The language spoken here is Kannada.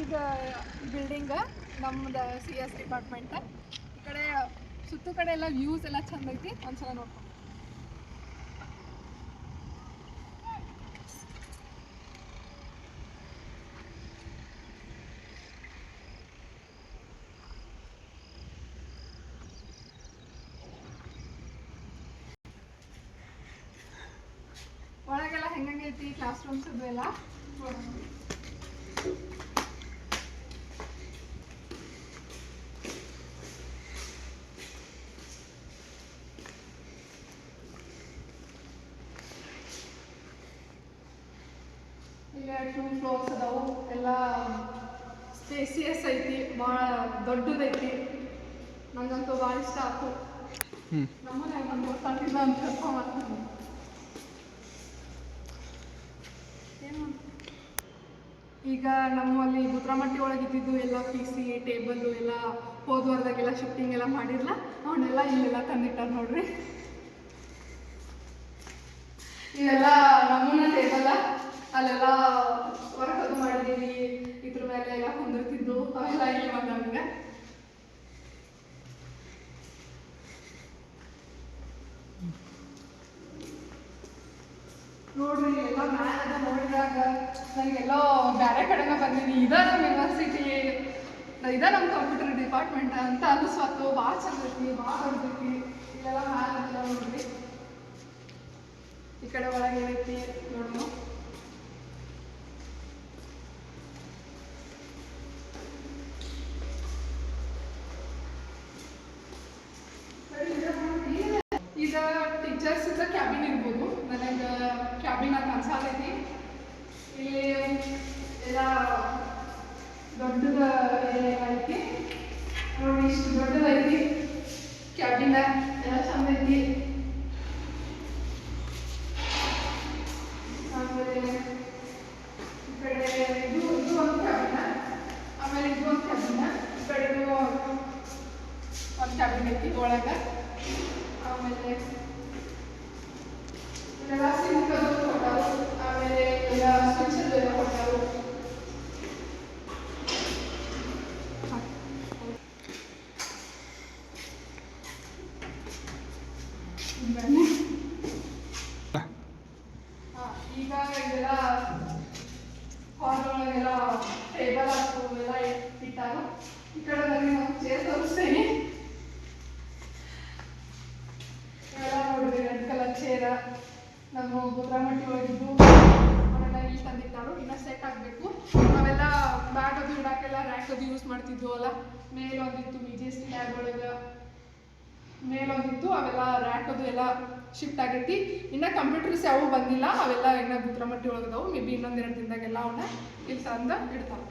ಈಗ ಬಿಲ್ಡಿಂಗ್ ನಮ್ದು CS ಡಿಪಾರ್ಟ್ಮೆಂಟ್. ಈ ಕಡೆ ಸುತ್ತು ಕಡೆ ಎಲ್ಲ ವ್ಯೂಸ್ ಎಲ್ಲ ಚಂದ ಐತಿ, ಒಂದ್ಸಲ ನೋಡ್ಕೊಂಡು. ಒಳಗೆಲ್ಲ ಹೆಂಗೈತಿ ಕ್ಲಾಸ್ ರೂಮ್ಸ್ ಎಲ್ಲ ಈಗ 2 ಫ್ಲೋರ್ಸ್ ಅದಾವು. ಎಲ್ಲ ಸ್ಪೇಸಿಯಸ್ ಐತಿ, ಭಾಳ ದೊಡ್ಡದೈತಿ. ನಂಗಂತೂ ಭಾಳ ಇಷ್ಟ ಆಯ್ತು. ನಮ್ಮನೆ ನಂಗೆ ಗೊತ್ತಾಗಿಲ್ಲ ಅಂತ ಮಾಡ್ತೀನಿ. ಈಗ ನಮ್ಮಲ್ಲಿ ಬುದ್ರಮಟ್ಟಿ ಒಳಗೆ ಇದ್ದಿದ್ದು ಎಲ್ಲ PC ಟೇಬಲ್ಲು ಎಲ್ಲ ಹೋದ್ವಾರದಾಗೆಲ್ಲ ಶಿಫ್ಟಿಂಗ್ ಎಲ್ಲ ಮಾಡಿರಲ್ಲ, ಅವನ್ನೆಲ್ಲ ಇಲ್ಲೆಲ್ಲ ತಂದಿಟ್ಟಾರ ನೋಡ್ರಿ. ಇವೆಲ್ಲ ನಮೂನ ಟೇಬಲ್, ಅಲ್ಲೆಲ್ಲ ಹೊರಗದು ಮಾಡಿದ್ದೀವಿ. ಇದ್ರ ಮೇಲೆ ಎಲ್ಲ ಕುಂದಿರ್ತಿದ್ದು ಅವೆಲ್ಲ ಇಲ್ಲಿ ಬಂದವಂಗ. ನೋಡ್ರಿ ಎಲ್ಲ ಮ್ಯಾಲ ನೋಡಿದಾಗ ನನಗೆಲ್ಲೋ ಬೇರೆ ಕಡೆನ ಬಂದೀನಿ. ಇದ ನಮ್ಮ ಯೂನಿವರ್ಸಿಟಿ, ಇದ ನಮ್ಮ ಕಂಪ್ಯೂಟರ್ ಡಿಪಾರ್ಟ್ಮೆಂಟ್ ಅಂತ ಅನಿಸ್ವತ್ತು. ಭಾಳ ಚಂದ ಐತಿ, ಭಾಳ ದೊಡ್ಡೈತಿ. ಇಲ್ಲೆಲ್ಲ ಮ್ಯಾಲ ನೋಡ್ರಿ. ಈ ಕಡೆ ಒಳಗೆ ಏನೈತಿ ನೋಡೋಣ. ಈಗ ಟೀಚರ್ಸ್ ಇದ್ದ ಕ್ಯಾಬಿನ್ ಇರ್ಬೋದು. ನನಗೆ ಕ್ಯಾಬಿನ್ ಅಂತ ಅನ್ಸಾತೈತಿ. ಇಲ್ಲಿ ಎಲ್ಲ ದೊಡ್ಡದ ಐತಿ ನೋಡಿ, ಇಷ್ಟು ದೊಡ್ಡದೈತಿ ಕ್ಯಾಬಿನ್, ಎಲ್ಲ ಚಂದ ಐತಿ. ಆಮೇಲೆ ಈ ಕಡೆ ಇದು ಒಂದು ಕ್ಯಾಬಿನ್, ಆಮೇಲೆ ಇದು ಒಂದು ಕ್ಯಾಬಿನ್, ಈ ಕಡೆದು ಒಂದು ಕ್ಯಾಬಿನ್ ಐತಿ ಒಳಗೆ. ಆಮೇಲೆ ಇಲ್ಲೆಲ್ಲ ಸಿಂಕ್ ಅದು ಕೊಟ್ಟಾರು, ಆಮೇಲೆ ಎಲ್ಲ ಸ್ವಿಚ್ ಎಲ್ಲ ಕೊಟ್ಟಾರು. ಈಗ ಇದೆಲ್ಲ ಹಾಲ್ ಒಳಗೆಲ್ಲ ಟೇಬಲ್ ಹಾಕು ಎಲ್ಲ ಇಟ್ಟಾರು. ಈ ಕಡೆ ನನಗೆ ನಾವು ಚೇರ್ ತೋರಿಸ್ತೇನೆ. ಇವೆಲ್ಲ ನೋಡಿದ್ರಿ ರೆಡ್ ಕಲರ್ ಚೇರ ನಮ್ಮ ಬುದ್ರಮಟ್ಟಿ ಒಳಗಿದ್ದು ಅವರೆಲ್ಲ ಇಲ್ಲಿ ತಂದಿಟ್ಟಾರು. ಇನ್ನು ಸೆಟ್ ಆಗಬೇಕು. ನಾವೆಲ್ಲ ಬ್ಯಾಗ್ ಅದು ಇಡಾಕೆಲ್ಲ ರ್ಯಾಕ್ ಅದು ಯೂಸ್ ಮಾಡ್ತಿದ್ವು ಅಲ್ಲ. ಮೇಲೊಂದಿತ್ತು VGST ಲ್ಯಾಬ್ ಒಳಗೆ, ಮೇಲೊಂದಿತ್ತು. ಅವೆಲ್ಲ ರ್ಯಾಕ್ ಅದು ಎಲ್ಲ ಶಿಫ್ಟ್ ಆಗೈತಿ. ಇನ್ನು ಕಂಪ್ಯೂಟರ್ಸ್ ಯಾವೂ ಬಂದಿಲ್ಲ, ಅವೆಲ್ಲ ಇನ್ನು ಬುದ್ರಮಟ್ಟಿ ಒಳಗದವು. ಮೇ ಬಿ ಇನ್ನೊಂದು 2 ದಿನದಾಗೆಲ್ಲ ಅವನ್ನ ಇಲ್ಲಿ ತಂದು ಇಡ್ತಾವೆ.